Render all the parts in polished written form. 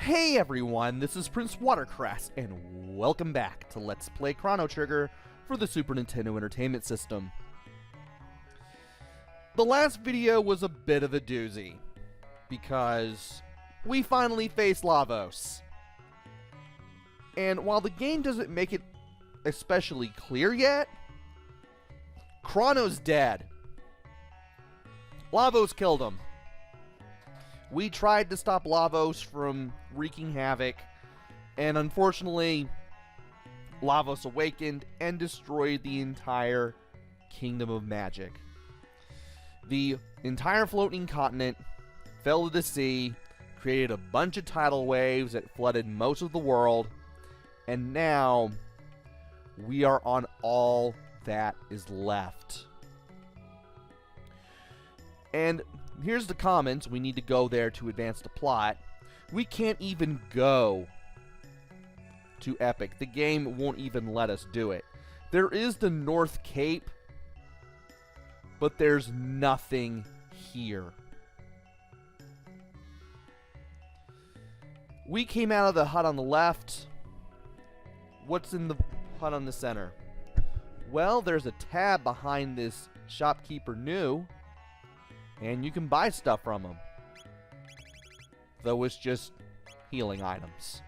Hey everyone, this is PrinceWatercress, and welcome back to Let's Play Chrono Trigger for the Super Nintendo Entertainment System. The last video was a bit of a doozy, because we finally faced Lavos. And while the game doesn't make it especially clear yet, Crono's dead. Lavos killed him. We tried to stop Lavos from wreaking havoc, and unfortunately, Lavos awakened and destroyed the entire Kingdom of Magic. The entire floating continent fell to the sea, created a bunch of tidal waves that flooded most of the world, and now we are on all that is left. And here's the comments. We need to go there to advance the plot. We can't even go to Epic. The game won't even let us do it. There is the North Cape, but there's nothing here. We came out of the hut on the left. What's in the hut on the center? Well, there's a tab behind this shopkeeper new, and you can buy stuff from him. Though it's just healing items.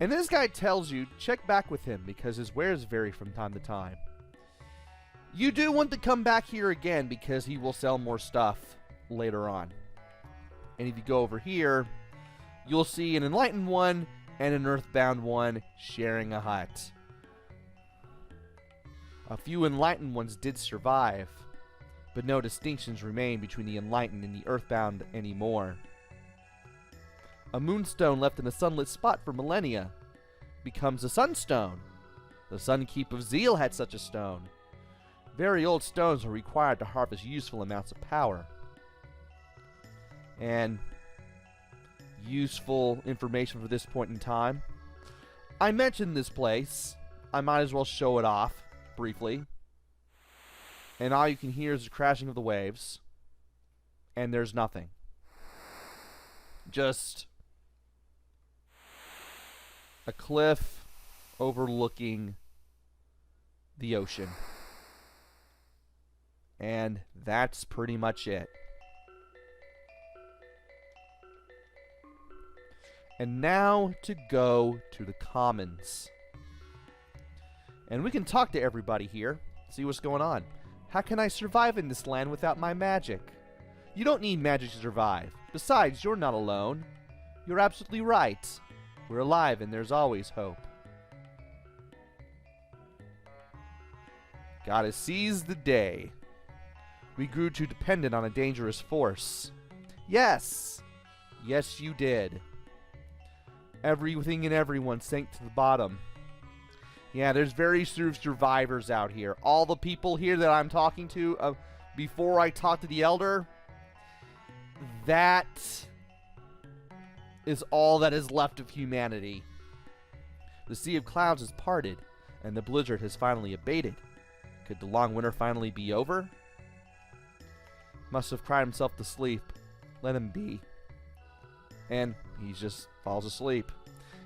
And this guy tells you, check back with him because his wares vary from time to time. You do want to come back here again because he will sell more stuff later on. And if you go over here, you'll see an Enlightened one and an Earthbound one sharing a hut. A few Enlightened ones did survive, but no distinctions remain between the Enlightened and the Earthbound anymore. A moonstone left in a sunlit spot for millennia becomes a sunstone. The Sunkeep of Zeal had such a stone. Very old stones are required to harvest useful amounts of power. And useful information for this point in time. I mentioned this place. I might as well show it off briefly. And all you can hear is the crashing of the waves. And there's nothing. Just a cliff overlooking the ocean. And that's pretty much it. And now to go to the commons. And we can talk to everybody here, see what's going on. How can I survive in this land without my magic? You don't need magic to survive. Besides, you're not alone. You're absolutely right. We're alive and there's always hope. Gotta seize the day. We grew too dependent on a dangerous force. Yes! Yes, you did. Everything and everyone sank to the bottom. Yeah, there's very few survivors out here. All the people here that I'm talking to before I talk to the Elder, that is all that is left of humanity. The Sea of Clouds has parted, and the blizzard has finally abated. Could the long winter finally be over? Must have cried himself to sleep. Let him be. And he just falls asleep.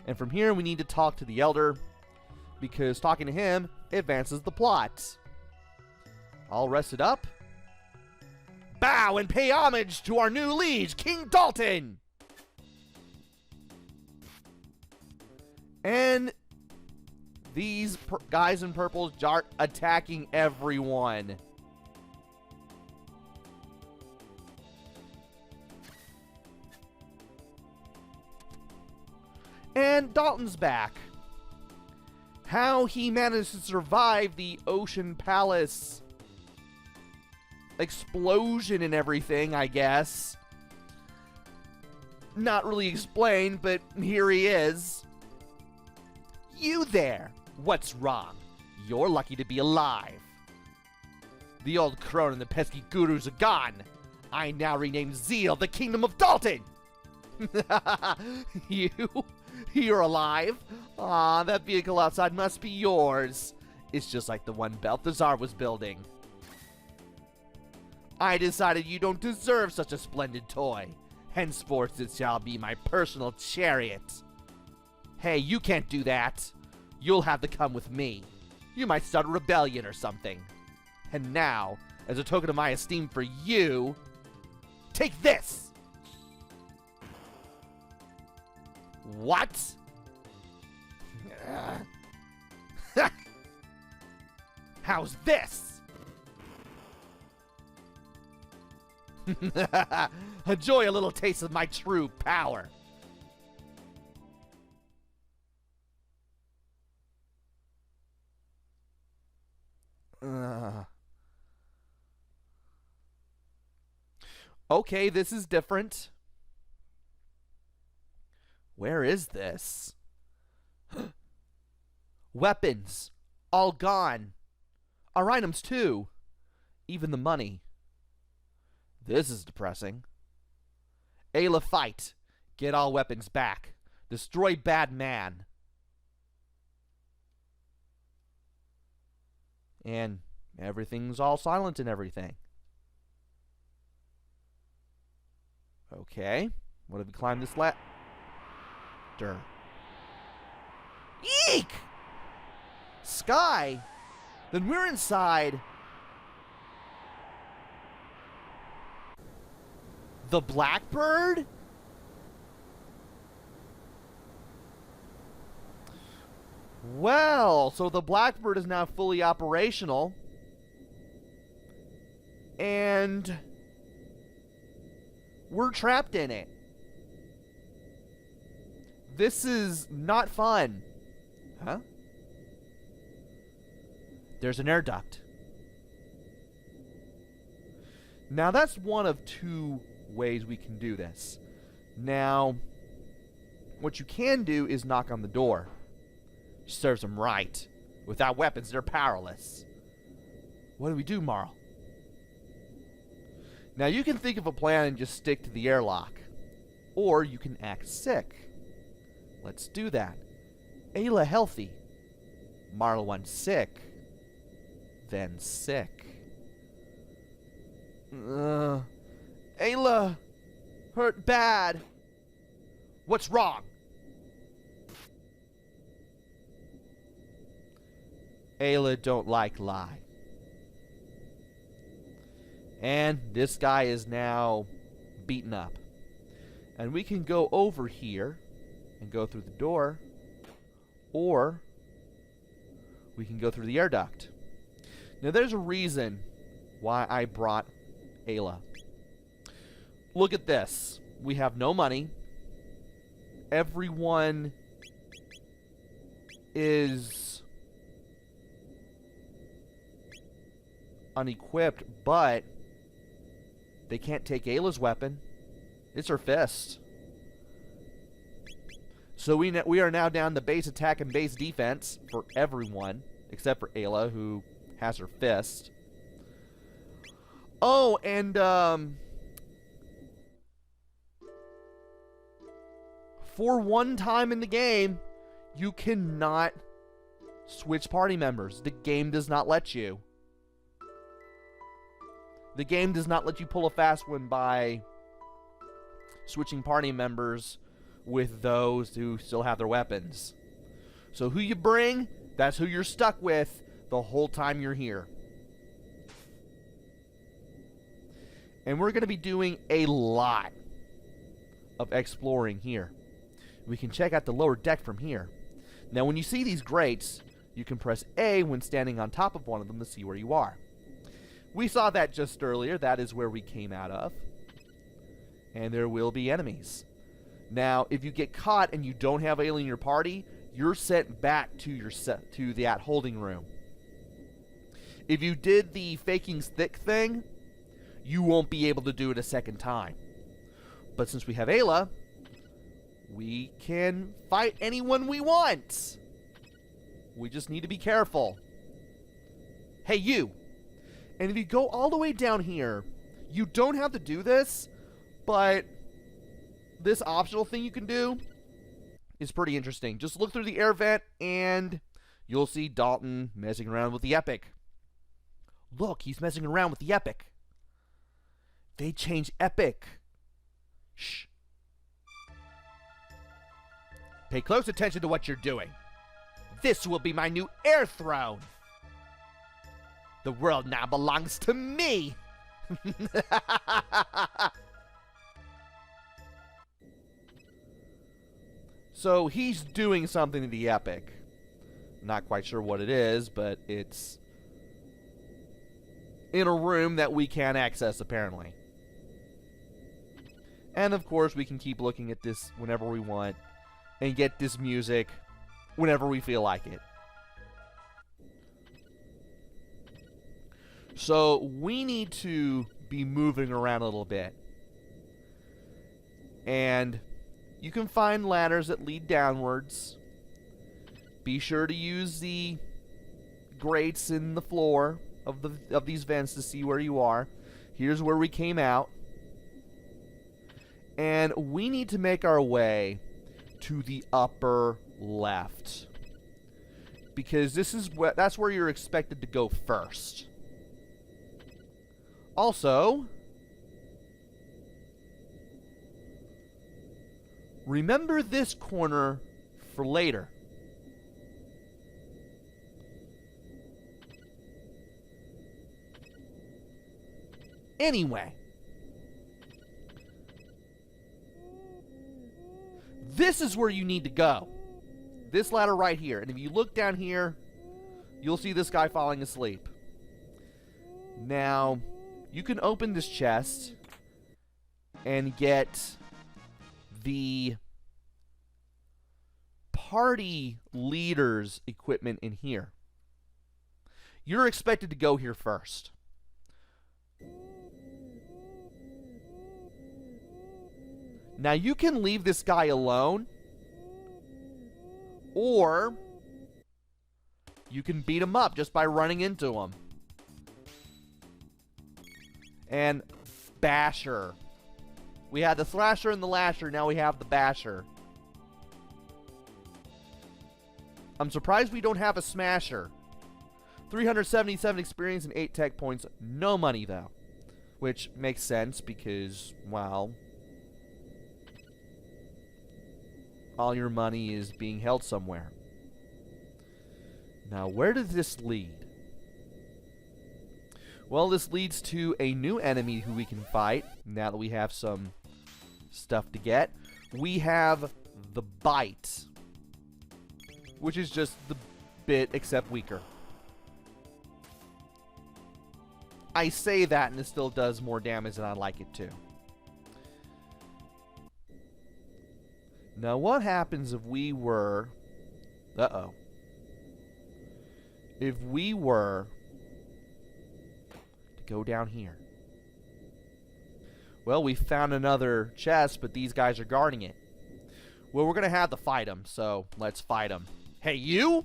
And from here we need to talk to the Elder, because talking to him advances the plot. All rested up? Bow and pay homage to our new liege, King Dalton! And these guys in purple start attacking everyone. And Dalton's back. How he managed to survive the Ocean Palace explosion and everything, I guess. Not really explained, but here he is. You there! What's wrong? You're lucky to be alive. The old Crono and the pesky gurus are gone. I now rename Zeal the Kingdom of Dalton! You're alive? Aw, that vehicle outside must be yours. It's just like the one Balthazar was building. I decided you don't deserve such a splendid toy. Henceforth it shall be my personal chariot. Hey, you can't do that. You'll have to come with me. You might start a rebellion or something. And now, as a token of my esteem for you, take this! What? How's this? Enjoy a little taste of my true power. Okay, this is different. Where is this? Weapons. All gone. Our items too. Even the money. This is depressing. Ayla, fight. Get all weapons back. Destroy bad man. And everything's all silent and everything. Okay. What if we climb this ladder? Eek! Sky? Then we're inside the Blackbird? Well, so the Blackbird is now fully operational. And we're trapped in it. This is not fun. Huh? There's an air duct. Now that's one of two ways we can do this. Now, what you can do is knock on the door. Serves them right. Without weapons, they're powerless. What do we do, Marl? Now you can think of a plan and just stick to the airlock. Or you can act sick. Let's do that. Ayla healthy. Marl sick. Then sick. Ayla hurt bad. What's wrong? Ayla don't like lie. And this guy is now beaten up. And we can go over here and go through the door, or we can go through the air duct. Now there's a reason why I brought Ayla. Look at this. We have no money. Everyone is unequipped, but they can't take Ayla's weapon. It's her fist. So we are now down to base attack and base defense for everyone, except for Ayla, who has her fist. Oh, and for one time in the game, you cannot switch party members. The game does not let you. The game does not let you pull a fast one by switching party members with those who still have their weapons. So who you bring, that's who you're stuck with the whole time you're here. And we're going to be doing a lot of exploring here. We can check out the lower deck from here. Now when you see these grates, you can press A when standing on top of one of them to see where you are. We saw that just earlier. That is where we came out of. And there will be enemies. Now, if you get caught and you don't have Ayla in your party, you're sent back to that holding room. If you did the faking stick thing, you won't be able to do it a second time. But since we have Ayla, we can fight anyone we want. We just need to be careful. Hey, you! And if you go all the way down here, you don't have to do this, but this optional thing you can do is pretty interesting. Just look through the air vent and you'll see Dalton messing around with the Epic. Look, he's messing around with the Epic. They change epic. Shh. Pay close attention to what you're doing. This will be my new air throne. The world now belongs to me. So he's doing something to the epic. Not quite sure what it is, but it's in a room that we can't access, apparently. And of course, we can keep looking at this whenever we want and get this music whenever we feel like it. So we need to be moving around a little bit. And you can find ladders that lead downwards. Be sure to use the grates in the floor of these vents to see where you are. Here's where we came out. And we need to make our way to the upper left. Because that's where you're expected to go first. Also, remember this corner for later. Anyway, this is where you need to go. This ladder right here. And if you look down here, you'll see this guy falling asleep. Now, you can open this chest and get the party leader's equipment in here. You're expected to go here first. Now, you can leave this guy alone, or you can beat him up just by running into him. And Basher. We had the Thrasher and the Lasher, now we have the Basher. I'm surprised we don't have a Smasher. 377 experience and 8 tech points. No money, though. Which makes sense because, well, all your money is being held somewhere. Now, where does this lead? Well, this leads to a new enemy who we can fight, now that we have some stuff to get. We have the Bite, which is just the Bit, except weaker. I say that, and it still does more damage than I'd like it to. Now, what happens if we were... Uh-oh. If we were to go down here. Well, we found another chest, but these guys are guarding it. Well, we're going to have to fight them, so let's fight them. Hey, you!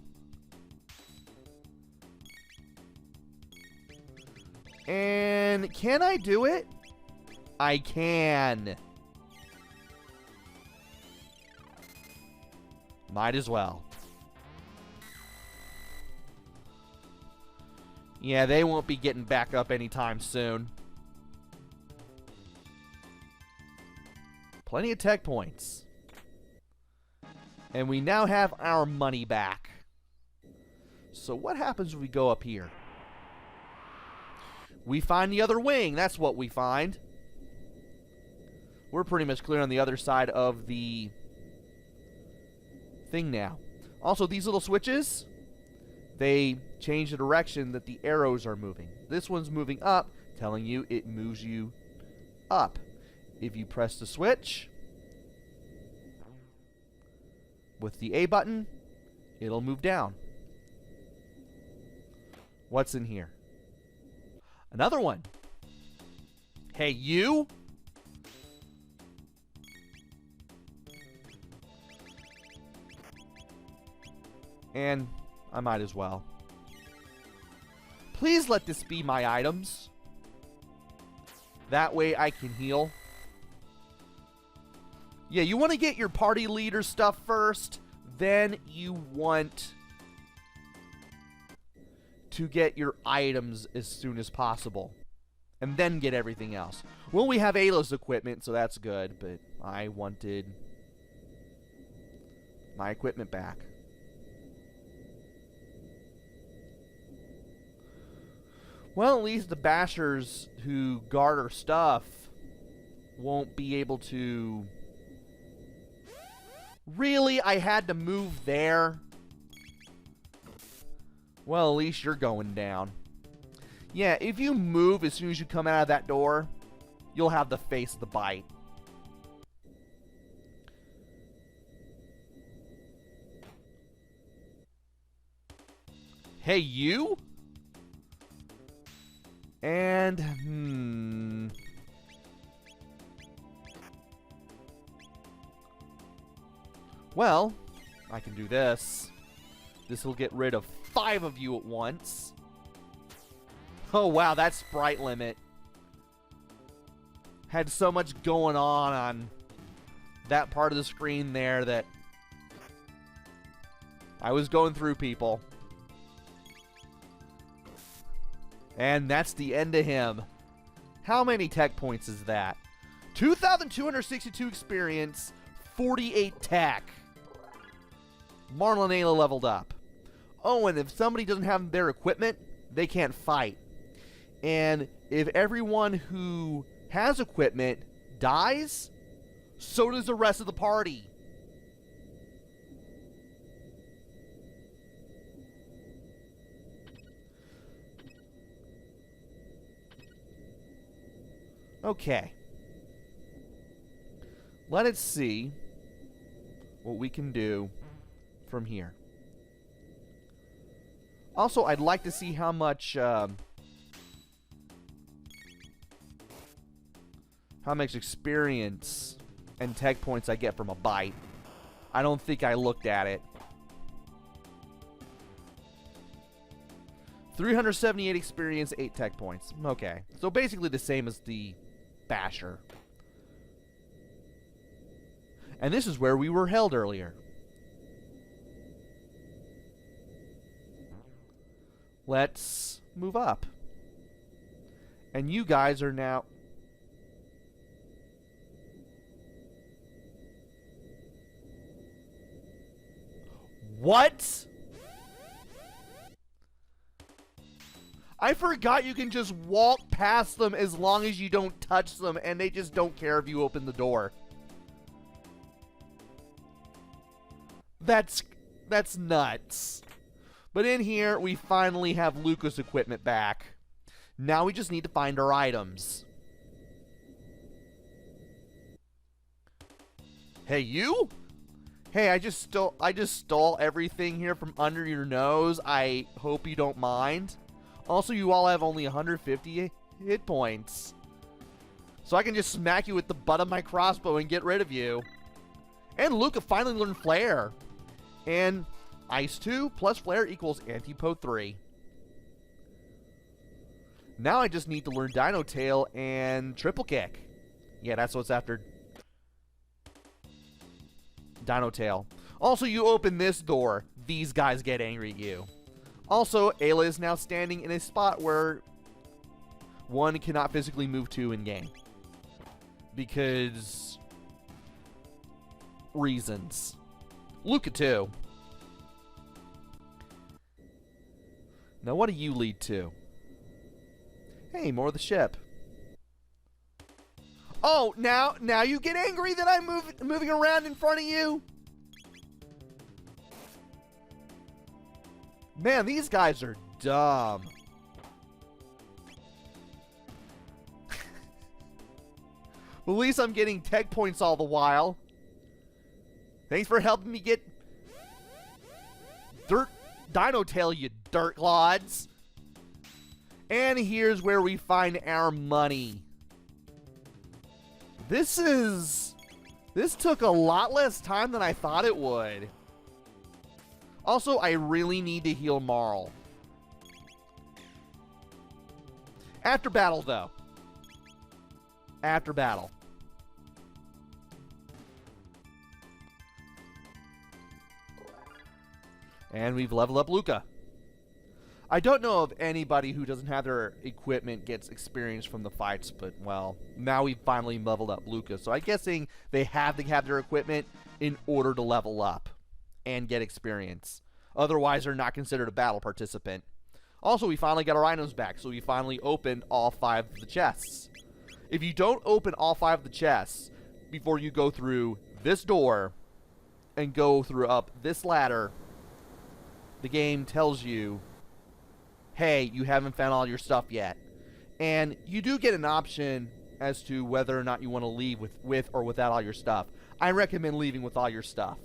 And can I do it? I can. Might as well. Yeah, they won't be getting back up anytime soon. Plenty of tech points. And we now have our money back. So what happens when we go up here? We find the other wing. That's what we find. We're pretty much clear on the other side of the thing now. Also, these little switches, they change the direction that the arrows are moving. This one's moving up, telling you it moves you up. If you press the switch with the A button, it'll move down. What's in here? Another one. Hey, you! And I might as well. Please let this be my items. That way I can heal. Yeah, you want to get your party leader stuff first. Then you want to get your items as soon as possible. and then get everything else. Well, we have Ayla's equipment, so that's good, but I wanted my equipment back. Well, at least the bashers who guard our stuff won't be able to... Really? I had to move there? Well, at least you're going down. Yeah, if you move as soon as you come out of that door, you'll have the face of the bite. Hey, you? And, well, I can do this. This will get rid of 5 of you at once. Oh, wow, that sprite limit had so much going on that part of the screen there that I was going through people. And that's the end of him. How many tech points is that? 2,262 experience, 48 tech. Marlon and Ayla leveled up. Oh, and if somebody doesn't have their equipment, they can't fight. And if everyone who has equipment dies, so does the rest of the party. Okay. Let's see what we can do from here. Also, I'd like to see how much experience and tech points I get from a bite. I don't think I looked at it. 378 experience, 8 tech points. Okay. So basically the same as the basher. And this is where we were held earlier. Let's move up. And you guys are now... What? I forgot you can just walk past them as long as you don't touch them, and they just don't care if you open the door. That's nuts. But in here, we finally have Lucas' equipment back. Now we just need to find our items. Hey, you? Hey, I just stole everything here from under your nose. I hope you don't mind. Also, you all have only 150 hit points. So I can just smack you with the butt of my crossbow and get rid of you. And Luca finally learned Flare. And Ice 2 plus Flare equals Anti-Po 3. Now I just need to learn Dino Tail and Triple Kick. Yeah, that's what's after Dino Tail. Also, you open this door, these guys get angry at you. Also, Ayla is now standing in a spot where one cannot physically move to in-game. Because... reasons. Luca too. Now what do you lead to? Hey, more of the ship. Oh, now you get angry that I'm moving around in front of you? Man, these guys are dumb. Well, at least I'm getting tech points all the while. Thanks for helping me get Dino Tail, you dirt clods. And here's where we find our money. This took a lot less time than I thought it would. Also, I really need to heal Marl. After battle, though. After battle. And we've leveled up Luca. I don't know of anybody who doesn't have their equipment gets experience from the fights, but, well, now we've finally leveled up Lucas. So I'm guessing they have to have their equipment in order to level up and get experience. Otherwise, they're not considered a battle participant. Also, we finally got our items back, so we finally opened all 5 of the chests. If you don't open all 5 of the chests before you go through this door and go through up this ladder, the game tells you, hey, you haven't found all your stuff yet. And you do get an option as to whether or not you want to leave with or without all your stuff. I recommend leaving with all your stuff.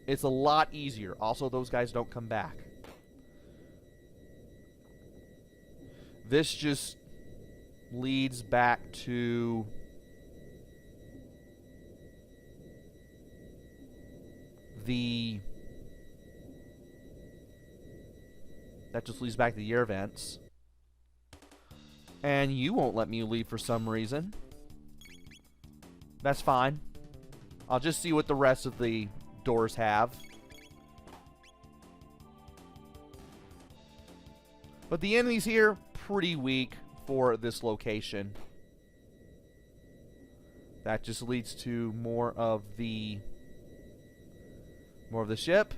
It's a lot easier. Also, those guys don't come back. This just leads back to the... That just leads back to the year events. And you won't let me leave for some reason. That's fine. I'll just see what the rest of the doors have. But the enemies here, pretty weak for this location. That just leads to more of the ship.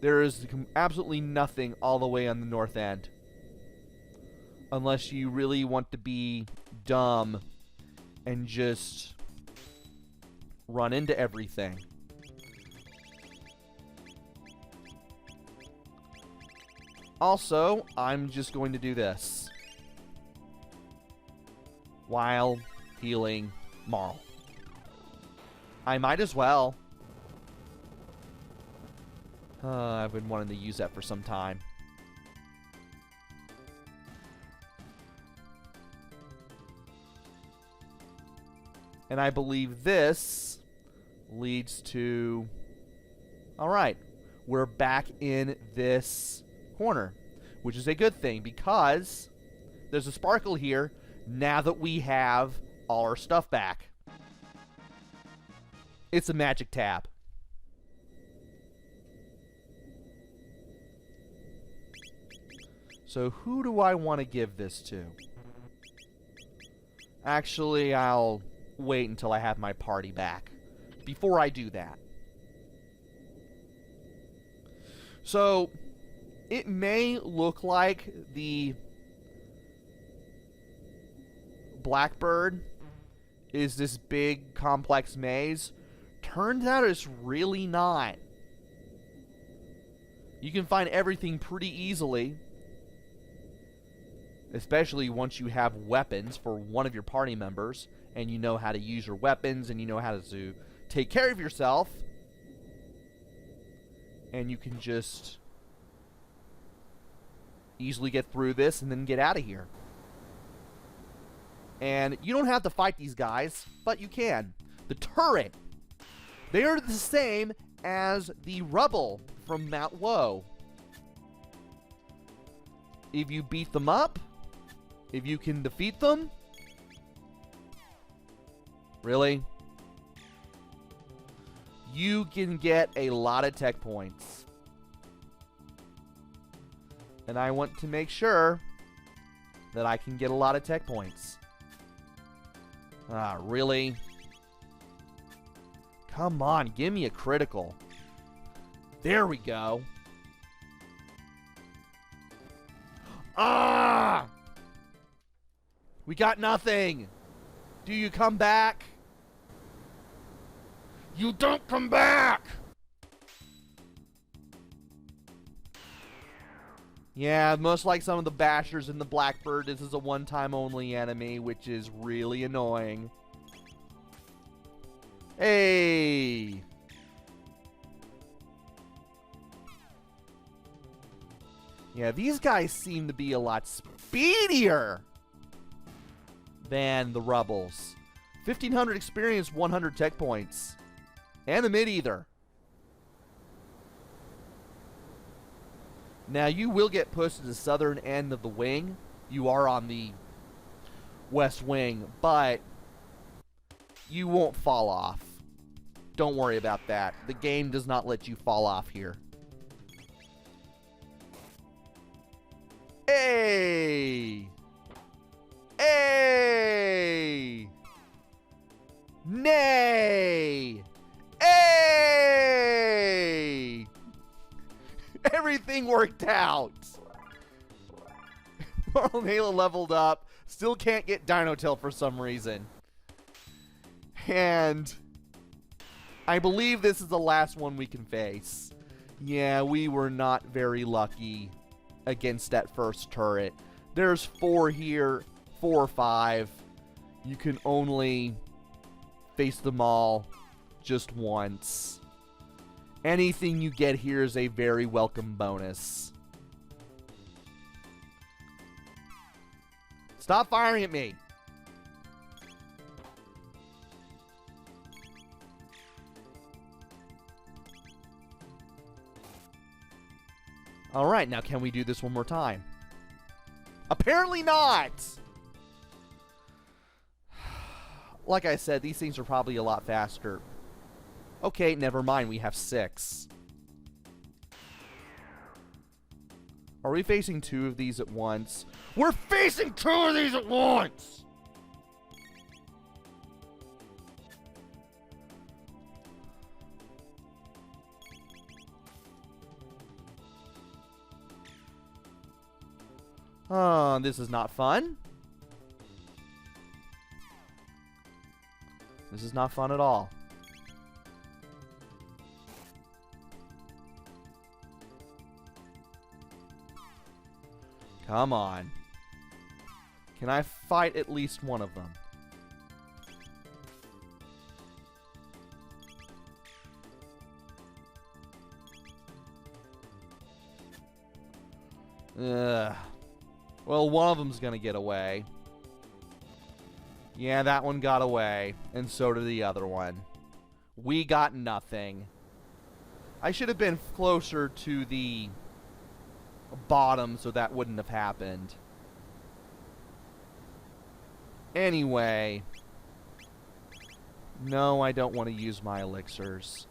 There is absolutely nothing all the way on the north end. Unless you really want to be dumb and just run into everything. Also, I'm just going to do this while healing Marl. I might as well. I've been wanting to use that for some time. And I believe this leads to... Alright, we're back in this corner, which is a good thing because there's a sparkle here now that we have all our stuff back. It's a magic tab. So who do I want to give this to? Actually, I'll wait until I have my party back before I do that. So it may look like the Blackbird is this big complex maze. Turns out it's really not. You can find everything pretty easily, especially once you have weapons for one of your party members and you know how to use your weapons and you know how to take care of yourself, and you can just easily get through this and then get out of here. And you don't have to fight these guys, but you can. The turret, they are the same as the rubble from Mount Woe. If you beat them up, if you can defeat them, really, you can get a lot of tech points. And I want to make sure that I can get a lot of tech points. Ah, really? Come on, give me a critical. There we go. Ah! We got nothing. Do you come back? You don't come back! Yeah, much like some of the bashers in the Blackbird, this is a one-time only enemy, which is really annoying. Hey! Yeah, these guys seem to be a lot speedier than the Rebels. 1,500 experience, 100 tech points. And the mid-ether. Now, you will get pushed to the southern end of the wing. You are on the west wing, but you won't fall off. Don't worry about that. The game does not let you fall off here. Hey! Hey! Nay! Hey! Everything worked out. Marl and Ayla leveled up. Still can't get Dino Tail for some reason. And I believe this is the last one we can face. Yeah, we were not very lucky against that first turret. There's 4 here, 4 or 5. You can only face them all just once. Anything you get here is a very welcome bonus. Stop firing at me! Alright, now can we do this one more time? Apparently not! Like I said, these things are probably a lot faster. Okay, never mind, we have 6. Are we facing 2 of these at once? We're facing 2 of these at once! Oh, this is not fun. This is not fun at all. Come on. Can I fight at least one of them? Ugh. Well, one of them's gonna get away. Yeah, that one got away. And so did the other one. We got nothing. I should have been closer to the bottom so that wouldn't have happened. Anyway. No, I don't want to use my elixirs.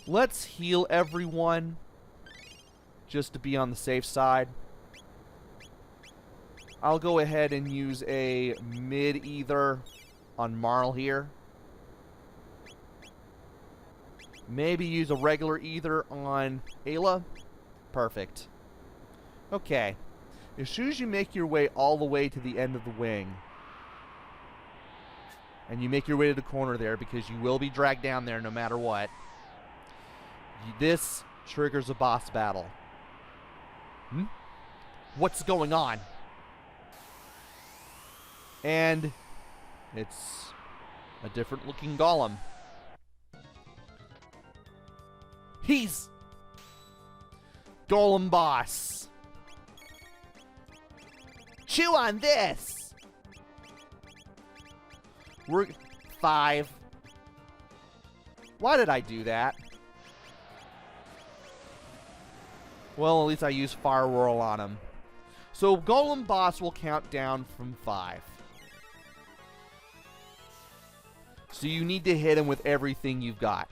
Let's heal everyone. Just to be on the safe side. I'll go ahead and use a mid-ether on Marl here. Maybe use a regular ether on Ayla. Perfect. Okay. As soon as you make your way all the way to the end of the wing, and you make your way to the corner there, because you will be dragged down there no matter what, this triggers a boss battle. What's going on? And it's a different looking golem. He's Golem Boss. Chew on this. We're 5. Why did I do that? Well, at least I used Fire Whirl on him. So Golem Boss will count down from 5. So you need to hit him with everything you've got.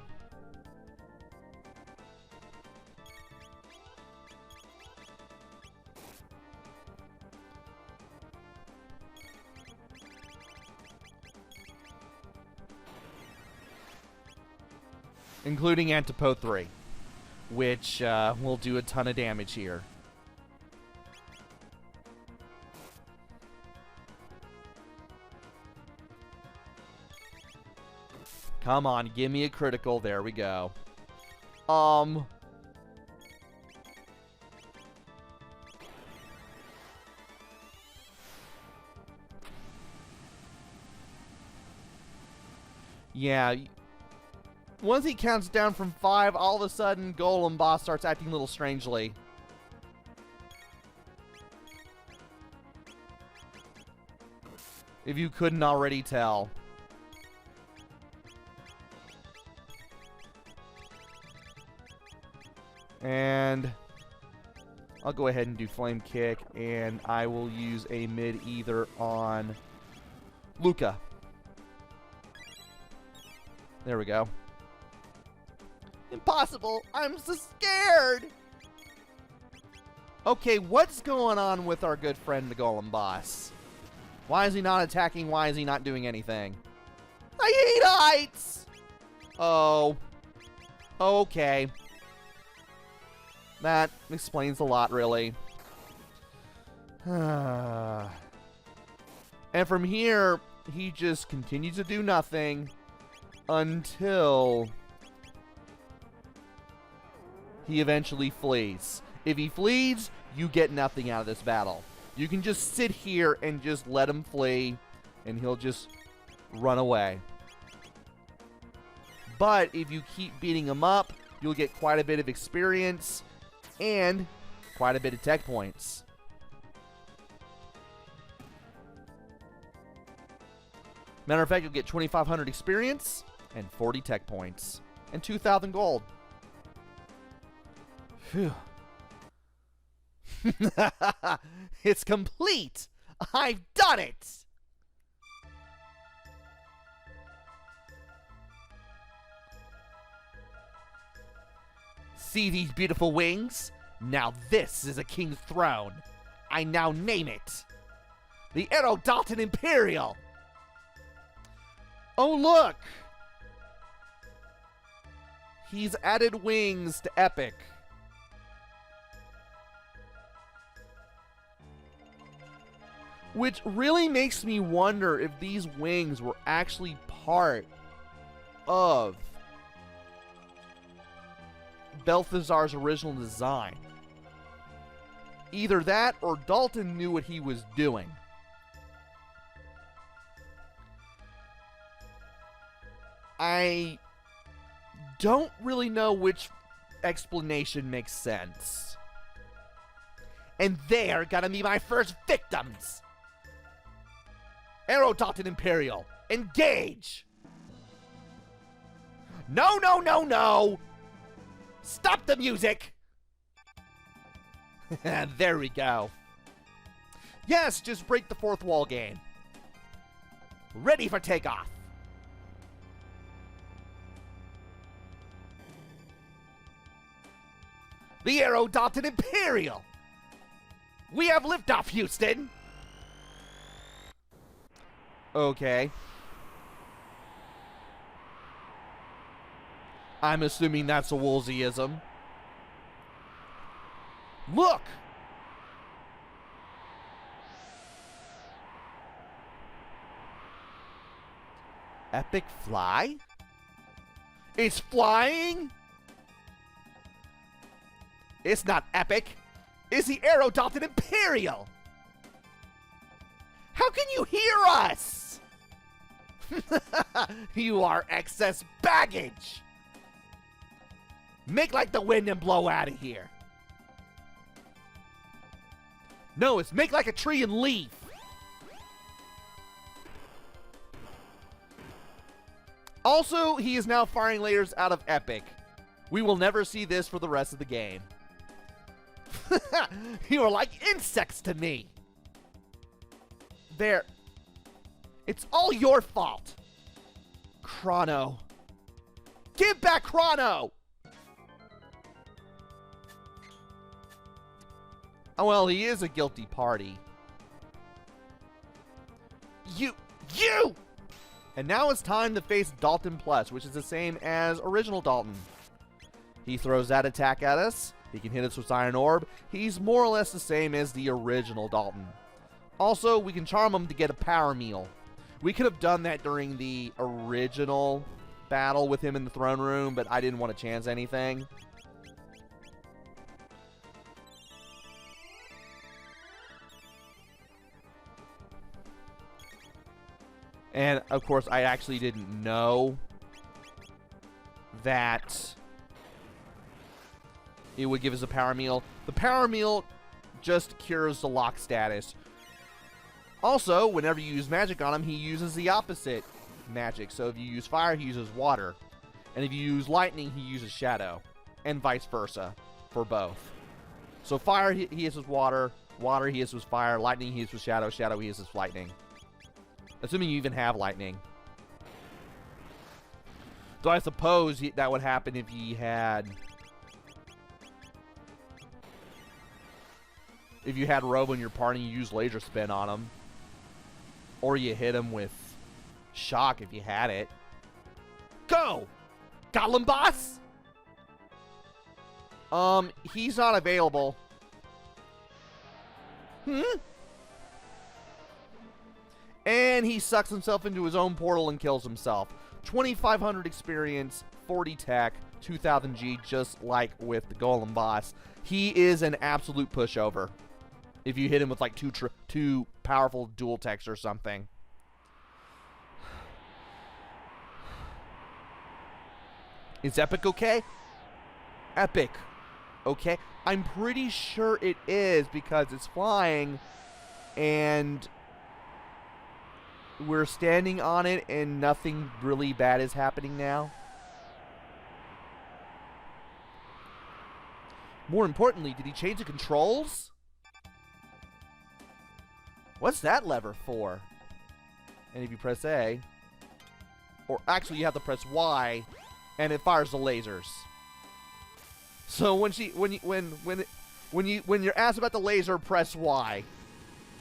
Including Antipode 3, which will do a ton of damage here. Come on, give me a critical. There we go. Yeah. Once he counts down from 5, all of a sudden, Golem Boss starts acting a little strangely. If you couldn't already tell. And I'll go ahead and do Flame Kick, and I will use a mid-ether on Luca. There we go. Impossible! I'm so scared! Okay, what's going on with our good friend the Golem boss? Why is he not attacking? Why is he not doing anything? I hate heights! Oh. Okay. That explains a lot, really. And from here, he just continues to do nothing until he eventually flees. If he flees, you get nothing out of this battle. You can just sit here and just let him flee, and he'll just run away. But if you keep beating him up, you'll get quite a bit of experience and quite a bit of tech points. Matter of fact, you'll get 2,500 experience and 40 tech points and 2,000 gold. Phew. It's complete! I've done it! See these beautiful wings? Now this is a king's throne. I now name it the Dalton Imperial. Oh, look! He's added wings to Epic. Which really makes me wonder if these wings were actually part of Balthazar's original design. Either that or Dalton knew what he was doing. I don't really know which explanation makes sense. And they are gonna be my first victims! Dalton Imperial, engage! No, no, no, no! Stop the music! There we go. Yes, just break the fourth wall game. Ready for takeoff. The Dalton Imperial! We have liftoff, Houston! Okay. I'm assuming that's a Woolseyism. Look! Epic fly? It's flying? It's not epic. It's the Dalton Imperial! How can you hear us? You are excess baggage! Make like the wind and blow out of here. No, it's make like a tree and leave. Also, he is now firing lasers out of Epic. We will never see this for the rest of the game. You are like insects to me. There. It's all your fault. Chrono. Give back Chrono! Oh, well, he is a guilty party. You! And now it's time to face Dalton Plus, which is the same as original Dalton. He throws that attack at us. He can hit us with Iron Orb. He's more or less the same as the original Dalton. Also, we can charm him to get a power meal. We could have done that during the original battle with him in the throne room, but I didn't want to chance anything. And, of course, I actually didn't know that it would give us a power meal. The power meal just cures the lock status. Also, whenever you use magic on him, he uses the opposite magic. So if you use fire, he uses water. And if you use lightning, he uses shadow. And vice versa for both. So fire, he hits with water. Water, he hits with fire. Lightning, he hits with shadow. Shadow, he hits with lightning. Assuming you even have lightning. So I suppose that would happen if he had... If you had Robo in your party and you use Laser Spin on him. Or you hit him with Shock if you had it. Go! Goblin Boss? He's not available. And he sucks himself into his own portal and kills himself. 2,500 experience, 40 tech, 2,000 G, just like with the Golem Boss. He is an absolute pushover. If you hit him with like two powerful dual techs or something. Is Epic okay? Epic. Okay. I'm pretty sure it is because it's flying and we're standing on it and nothing really bad is happening now. More importantly, did he change the controls? What's that lever for? And if you press A, or actually you have to press Y, and it fires the lasers. So when you're asked about the laser, press Y.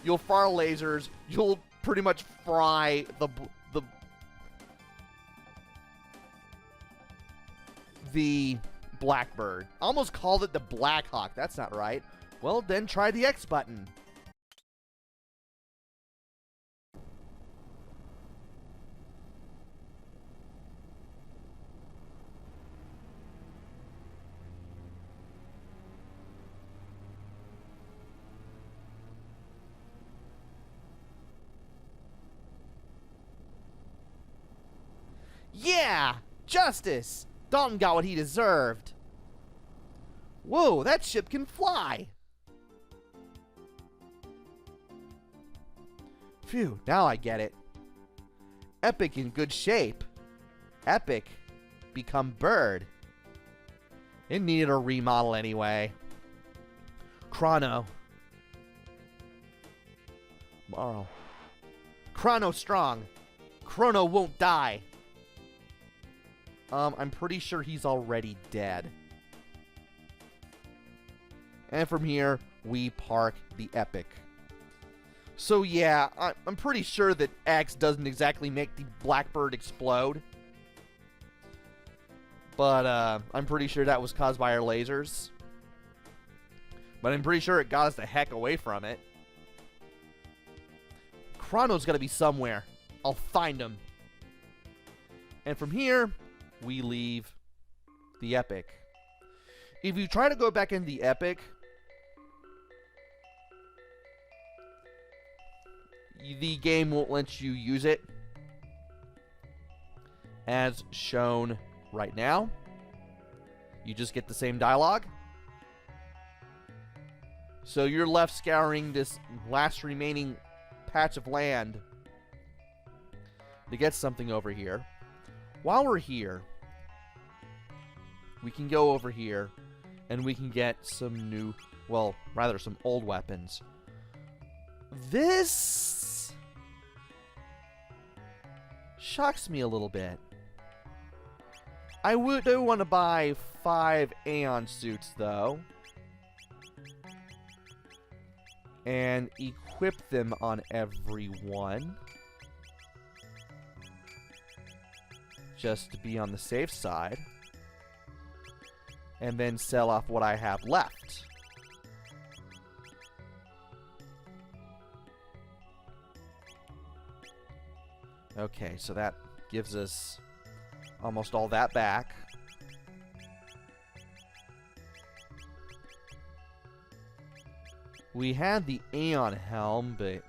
You'll fire lasers. You'll pretty much fry the Blackbird. Almost called it the Black Hawk. That's not right. Well, then try the X button. Yeah! Justice! Dalton got what he deserved. Whoa, that ship can fly! Phew, now I get it. Epic in good shape. Epic become Bird. It needed a remodel anyway. Chrono. Tomorrow. Chrono strong. Crono won't die. I'm pretty sure he's already dead. And from here, we park the Epic. So yeah, I'm pretty sure that X doesn't exactly make the Blackbird explode. But I'm pretty sure that was caused by our lasers. But I'm pretty sure it got us the heck away from it. Chrono's gotta be somewhere. I'll find him. And from here, we leave the Epic. If you try to go back in the Epic, the game won't let you use it as shown right now. You just get the same dialogue. So you're left scouring this last remaining patch of land to get something over here. While we're here, we can go over here and we can get some new, well, rather some old weapons. This shocks me a little bit. I do want to buy 5 Aeon suits, though, and equip them on everyone, just to be on the safe side, and then sell off what I have left. Okay, so that gives us almost all that back. We had the Aeon Helm, but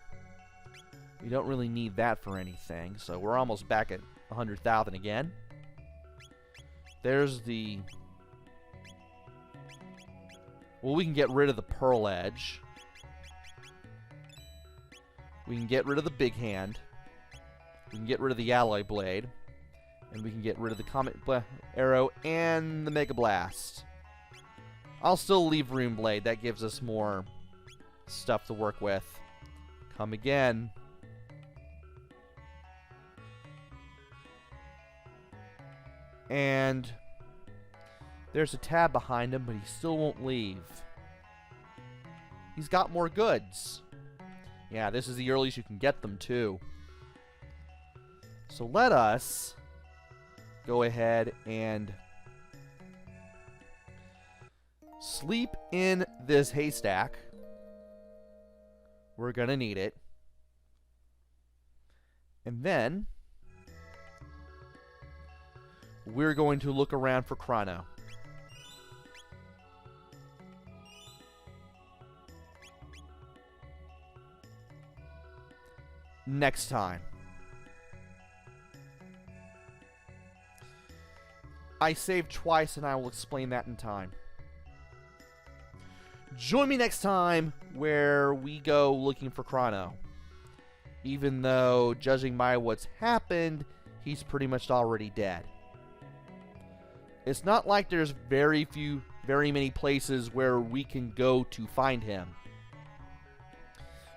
we don't really need that for anything, so we're almost back at 100,000 again. There's the... Well, we can get rid of the Pearl Edge. We can get rid of the Big Hand. We can get rid of the Alloy Blade. And we can get rid of the Comet Arrow and the Mega Blast. I'll still leave Rune Blade. That gives us more stuff to work with. Come again. And there's a tab behind him, but he still won't leave. He's got more goods. Yeah, this is the earliest you can get them, too. So let us go ahead and sleep in this haystack. We're going to need it. And then we're going to look around for Chrono. Next time. I saved twice, and I will explain that in time. Join me next time where we go looking for Crono. Even though, judging by what's happened, he's pretty much already dead. It's not like there's very many places where we can go to find him.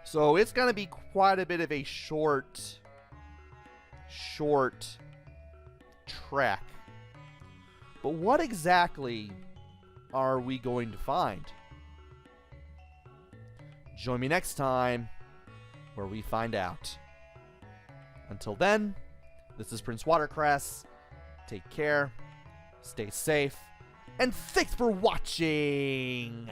So it's going to be quite a bit of a short trek. But what exactly are we going to find? Join me next time where we find out. Until then, this is PrinceWatercress. Take care, stay safe, and thanks for watching!